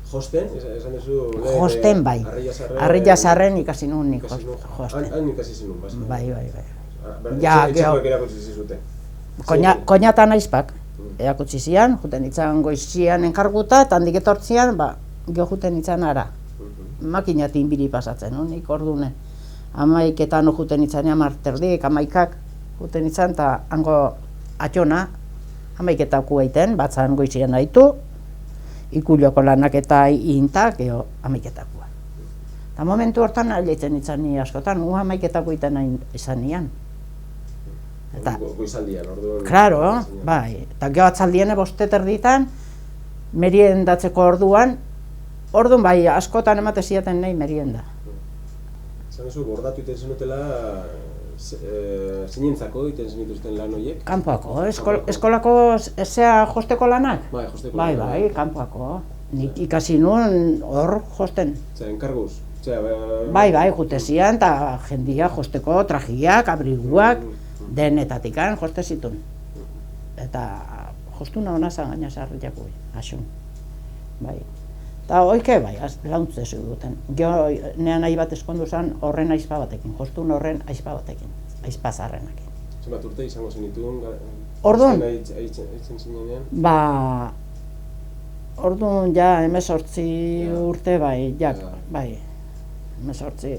Josten, esan duzu... Josten bai, Arri-Jasarren ikasi nuen nik josten. Han ikasi zinun, bazka? Bai. Ja, etxekoek erakutsi zizute. Koñatan aizpak, erakutsi zian, juten itzan goizian enkarguta, eta handik etortzian, geho juten itzan ara. Makinatin biri pasatzen, nik ordunen. 11etan juten itzanean marterdik, 11ak juten itzan, eta hango atxona, 11etako egiten, batzan goizian haitu, ikulioko lanak eta intak, geho 11etakoa. Eta momentu hortan aldetzen itzan ni askotan, 11etako egiten izan nian. Goizaldian, orduan... Claro, bai. Eta geho atzaldien bosteterditan, meriendatzeko orduan bai, askotan emate ziaten nahi merienda. Zan duzu, bordatu iten zenutela, zinentzako iten zenituzten lan horiek? Kanpoako, eskolako josteko lanak? Bai, josteko lanak. Bai, kanpoako. Nik ikasi nuen hor josten. Enkarguz? Bai, jute zian, eta jendia josteko trajiak, abriguak, denetatikan joste zitun. Eta jostuna hona zan gaina sarriako, asun. Bai. Eta oike bai, launtze zu duten. Gero nean nahi bat eskondu zen horren aizpa batekin, jostun horren aizpa batekin, aizpa zarrenakin. Zenbat urte izango zenituen? Orduan? Aitzen zinean? Orduan ja 18 urte bai, bai, 18.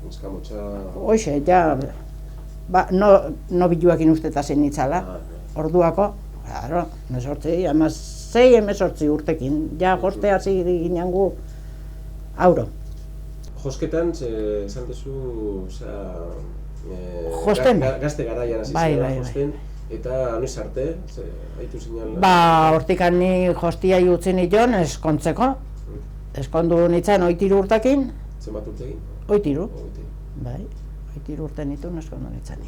Eskamotxa... Hoxe, ja, no biluakin usteta zen nitzala, orduako, claro, 18 urtekin, ja joste hasi ginengu auro. Josketan, esan duzu, josten? Gazte garaian hasi zela josten, eta noiz arte, haitu zinal... Hortikan ni jostia jutzen nion eskontzeko, eskondu nintzen 3 urtekin. Zenbat urtekin? 3. Bai, 3 urte nituen eskondu nintzen.